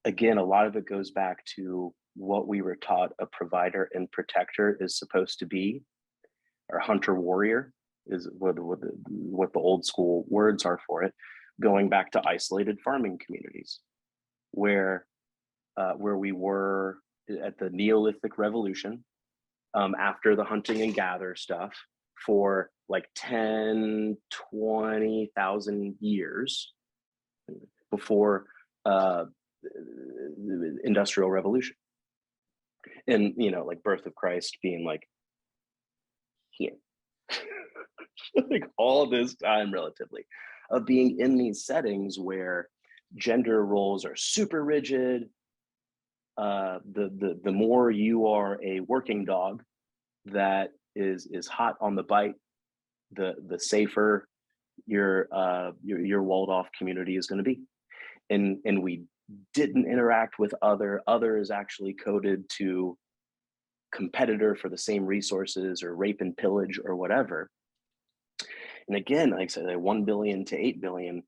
again, a lot of it goes back to what we were taught a provider and protector is supposed to be, or hunter warrior is what the old school words are for it, going back to isolated farming communities where we were at the Neolithic Revolution, after the hunting and gather stuff for like 10, 20,000 years before the Industrial Revolution. And, like birth of Christ being like here. Like all this time relatively of being in these settings where gender roles are super rigid. The more you are a working dog that is hot on the bite, the safer your walled off community is going to be. And we didn't interact with other is actually coded to competitor for the same resources or rape and pillage or whatever. And again, like I said, like 1 billion to 8 billion,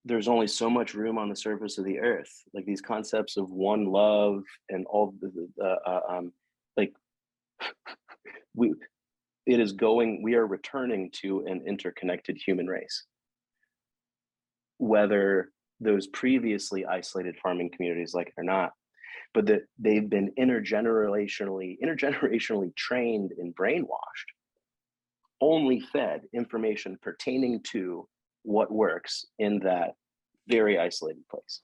there's only so much room on the surface of the earth. Like these concepts of one love and all we are returning to an interconnected human race. Whether those previously isolated farming communities like it or not, but that they've been intergenerationally trained and brainwashed, only fed information pertaining to what works in that very isolated place.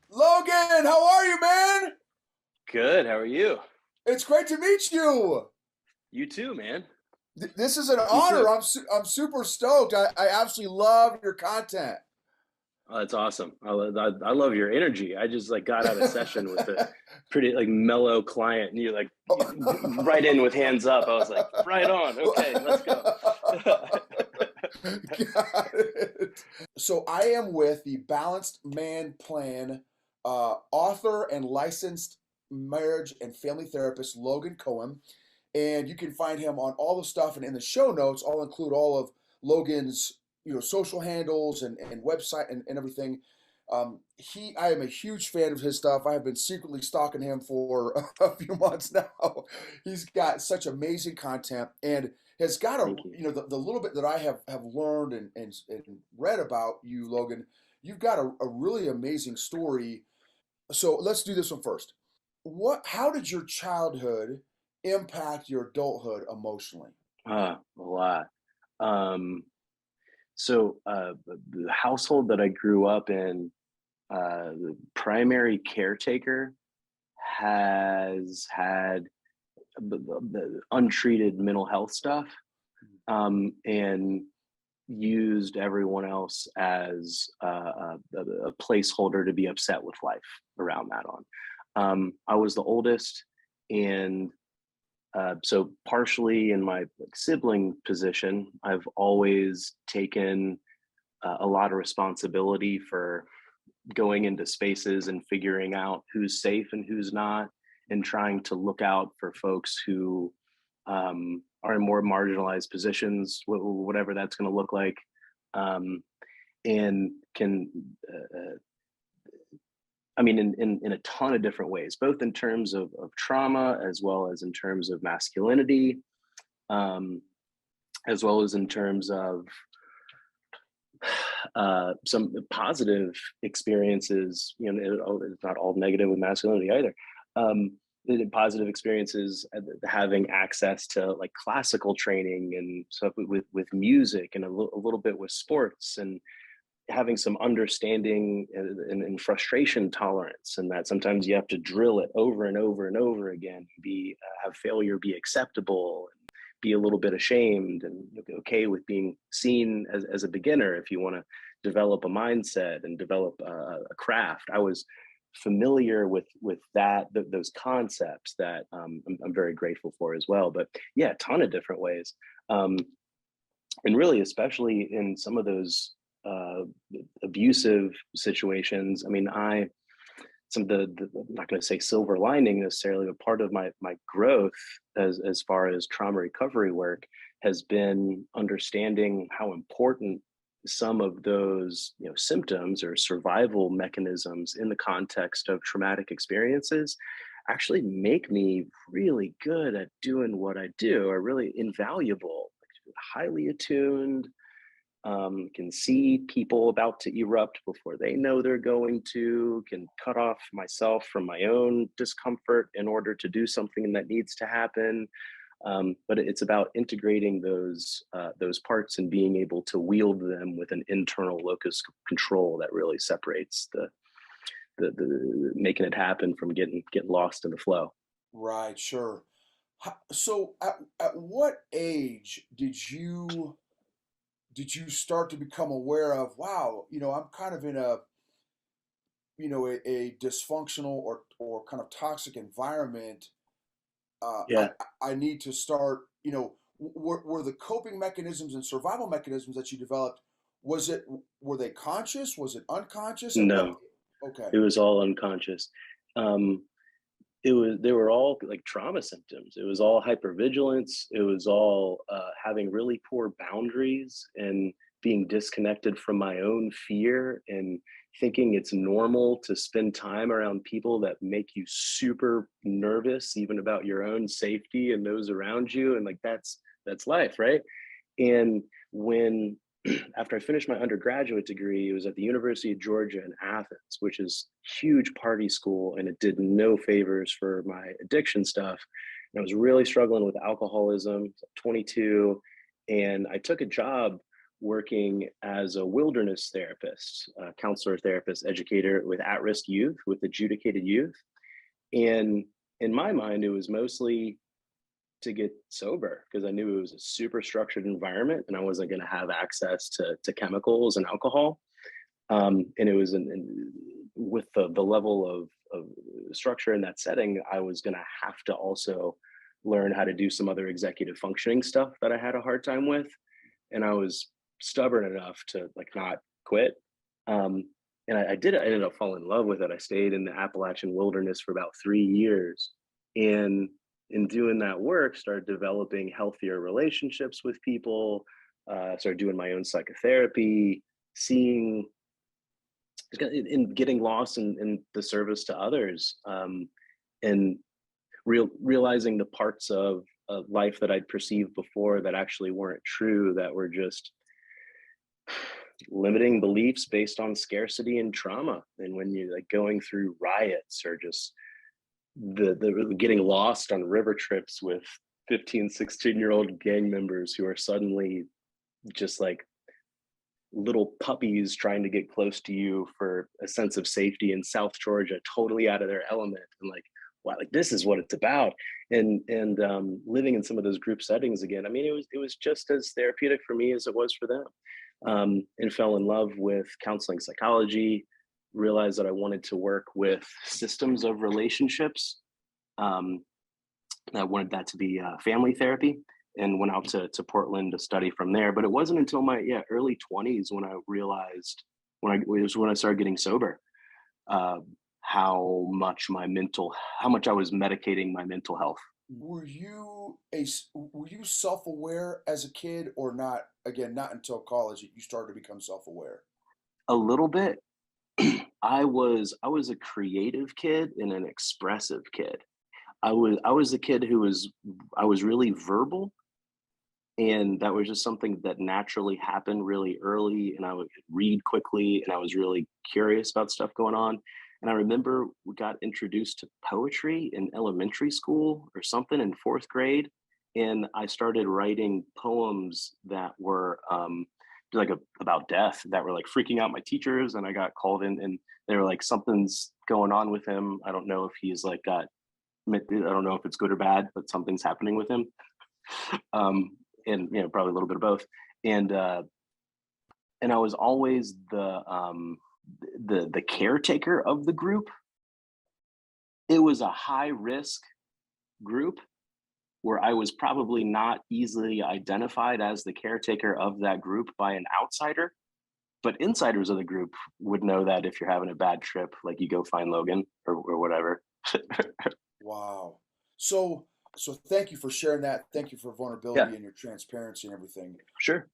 Logan, how are you, man? Good. How are you? It's great to meet you. You too, man. This is an honor. I'm super stoked. I absolutely love your content. Oh, that's awesome. I love your energy. I just got out of session with a pretty mellow client, and you're right in with hands up. I was like, right on. Okay, let's go. Got it. So I am with the Balanced Man Plan author and licensed marriage and family therapist Logan Cohen, and you can find him on all the stuff, and in the show notes I'll include all of Logan's social handles and website and everything. I am a huge fan of his stuff. I have been secretly stalking him for a few months now. He's got such amazing content and has got the little bit that I have learned and read about you, Logan. You've got a really amazing story. So let's do this one first. How did your childhood impact your adulthood emotionally? A lot. So the household that I grew up in, the primary caretaker has had the untreated mental health stuff, and used everyone else as a placeholder to be upset with life around that on. I was the oldest, and so partially in my sibling position, I've always taken a lot of responsibility for going into spaces and figuring out who's safe and who's not, and trying to look out for folks who are in more marginalized positions, whatever that's going to look like, and can in a ton of different ways, both in terms of trauma, as well as in terms of masculinity, as well as in terms of some positive experiences. It's not all negative with masculinity either. Positive experiences, having access to classical training and stuff with music, and a little bit with sports, and having some understanding and frustration tolerance, and that sometimes you have to drill it over and over and over again, have failure be acceptable, and be a little bit ashamed, and okay with being seen as a beginner if you want to develop a mindset and develop a craft. I was familiar with those concepts that I'm very grateful for as well. But yeah, a ton of different ways. Um, and really, especially in some of those uh, abusive situations. I mean, some of I'm not going to say silver lining necessarily, but part of my growth as far as trauma recovery work has been understanding how important some of those symptoms or survival mechanisms in the context of traumatic experiences actually make me really good at doing what I do, are really invaluable, highly attuned, can see people about to erupt before they know they're going to, can cut off myself from my own discomfort in order to do something that needs to happen. But it's about integrating those parts and being able to wield them with an internal locus control that really separates the making it happen from getting lost in the flow. Right, sure. So at what age did you start to become aware of, wow, I'm kind of in a dysfunctional or kind of toxic environment. I Yeah. I need to start, were the coping mechanisms and survival mechanisms that you developed, were they conscious? Was it unconscious? At what? No, Okay. it was all unconscious. Um, they were all like trauma symptoms. It was all hypervigilance. It was all having really poor boundaries and being disconnected from my own fear and thinking it's normal to spend time around people that make you super nervous even about your own safety and those around you, and like that's life, right? And when after I finished my undergraduate degree, it was at the University of Georgia in Athens, which is huge party school, and it did no favors for my addiction stuff. And I was really struggling with alcoholism, 22, and I took a job working as a wilderness therapist, counselor, therapist, educator with at-risk youth, with adjudicated youth. And in my mind, it was mostly to get sober because I knew it was a super structured environment and I wasn't going to have access to chemicals and alcohol. And it was with the level of structure in that setting, I was going to have to also learn how to do some other executive functioning stuff that I had a hard time with. And I was stubborn enough to like not quit. Um, and I did. I ended up falling in love with it. I stayed in the Appalachian wilderness for about 3 years, and in doing that work, started developing healthier relationships with people. Started doing my own psychotherapy, seeing in getting lost in the service to others, and realizing the parts of life that I'd perceived before that actually weren't true, that were just limiting beliefs based on scarcity and trauma. And when you're like going through riots or just the getting lost on river trips with 15, 16-year-old gang members who are suddenly just like little puppies trying to get close to you for a sense of safety in South Georgia, totally out of their element. And like, wow, like this is what it's about. And living in some of those group settings again, I mean, it was just as therapeutic for me as it was for them. And fell in love with counseling psychology, realized that I wanted to work with systems of relationships. Um, I wanted that to be family therapy, and went out to Portland to study from there. But it wasn't until my early 20s when I realized when I started getting sober, uh, how much I was medicating my mental health. Were you self-aware as a kid, or not? Again, not until college that you started to become self-aware. A little bit. I was a creative kid and an expressive kid. I was the kid who was I was really verbal, and that was just something that naturally happened really early, and I would read quickly, and I was really curious about stuff going on. And I remember we got introduced to poetry in elementary school or something in fourth grade, and I started writing poems that were like about death, that were like freaking out my teachers. And I got called in, and they were like, something's going on with him. I don't know if he's like got I don't know if it's good or bad, but something's happening with him. Um, and probably a little bit of both. And and I was always the caretaker of the group. it was a high risk group where I was probably not easily identified as the caretaker of that group by an outsider. But insiders of the group would know that if you're having a bad trip, like you go find Logan or whatever. Wow. So so thank you for sharing that. Thank you for Yeah, vulnerability and your transparency and everything. sure.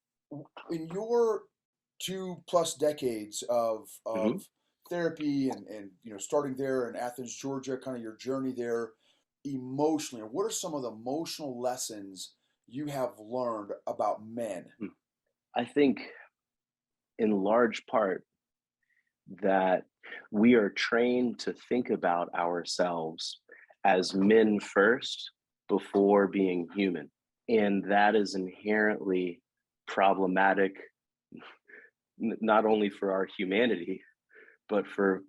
In your 2+ decades Hmm. of therapy and starting there in Athens, Georgia, kind of your journey there emotionally, what are some of the emotional lessons you have learned about men? I think in large part that we are trained to think about ourselves as men first before being human. And that is inherently problematic, not only for our humanity, but for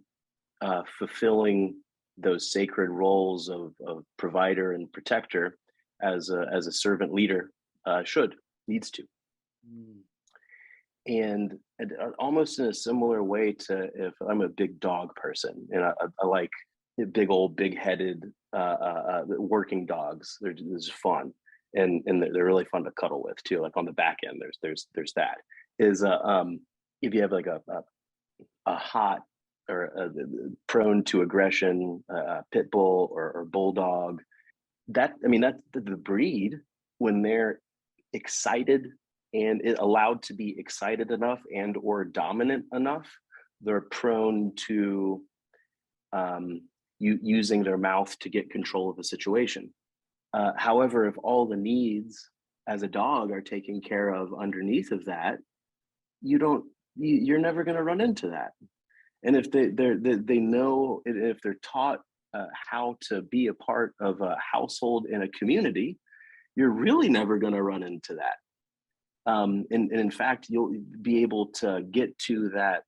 fulfilling those sacred roles of provider and protector as a servant leader should needs to. Mm. And almost in a similar way to if I'm a big dog person and I like big old big headed working dogs. They're just fun and they're really fun to cuddle with too. Like on the back end, there's that is if you have like a hot or prone to aggression pit bull or bulldog, that I mean that's the breed when they're excited and allowed to be excited enough and or dominant enough, they're prone to um, using their mouth to get control of the situation. However, if all the needs as a dog are taken care of underneath of that, you don't you're never going to run into that. And if they know, if they're taught how to be a part of a household and a community, you're really never going to run into that. And in fact, you'll be able to get to that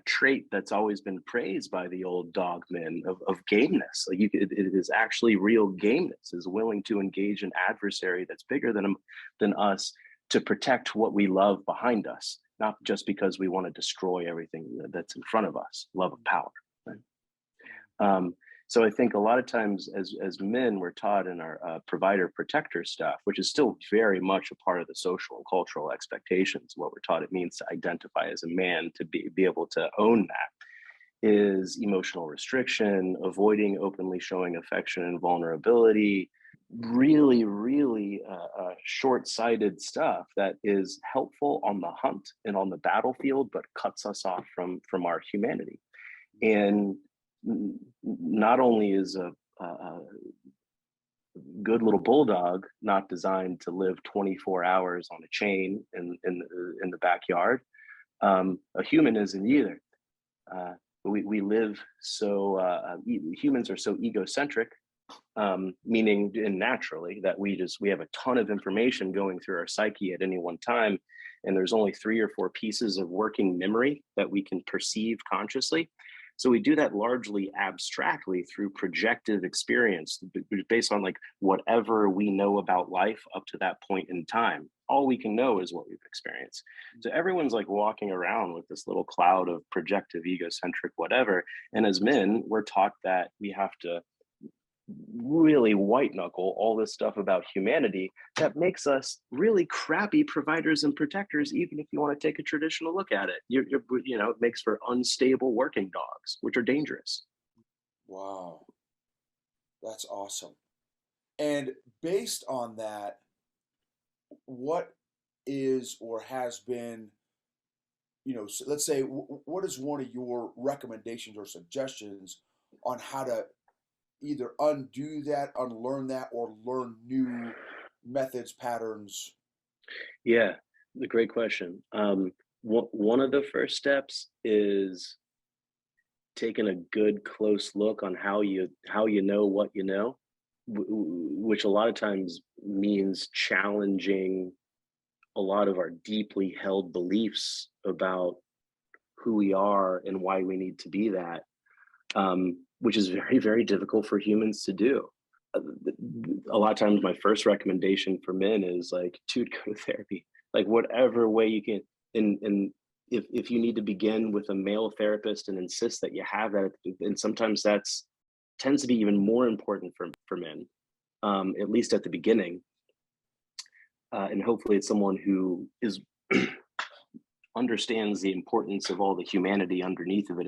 trait that's always been praised by the old dog men of gameness. Like it is actually real gameness, is willing to engage an adversary that's bigger than us to protect what we love behind us, not just because we want to destroy everything that's in front of us. Love of power. Right? Um, so I think a lot of times as men, we're taught in our provider protector stuff, which is still very much a part of the social and cultural expectations. What we're taught it means to identify as a man, to be able to own that, is emotional restriction, avoiding openly showing affection and vulnerability. Really, really short-sighted stuff that is helpful on the hunt and on the battlefield, but cuts us off from our humanity. And not only is a good little bulldog not designed to live 24 hours on a chain in the backyard, a human isn't either. We live so humans are so egocentric, meaning and naturally that we have a ton of information going through our psyche at any one time, and there's only 3 or 4 pieces of working memory that we can perceive consciously. So we do that largely abstractly through projective experience based on like whatever we know about life up to that point in time. All we can know is what we've experienced. So everyone's like walking around with this little cloud of projective, egocentric, whatever. And as men, we're taught that we have to really white knuckle all this stuff about humanity that makes us really crappy providers and protectors, even if you want to take a traditional look at it. It makes for unstable working dogs, which are dangerous. Wow, that's awesome. And based on that, what is or has been, let's say, what is one of your recommendations or suggestions on how to either undo that, unlearn that, or learn new methods, patterns? Yeah, the great question. One of the first steps is taking a good close look on how you know what you know, which a lot of times means challenging a lot of our deeply held beliefs about who we are and why we need to be that, which is very, very difficult for humans to do. Uh, a lot of times, my first recommendation for men is like, dude, go to therapy. Like whatever way you can, and if you need to begin with a male therapist and insist that you have that, and sometimes that's tends to be even more important for men, at least at the beginning. And hopefully, it's someone who is understands the importance of all the humanity underneath of it as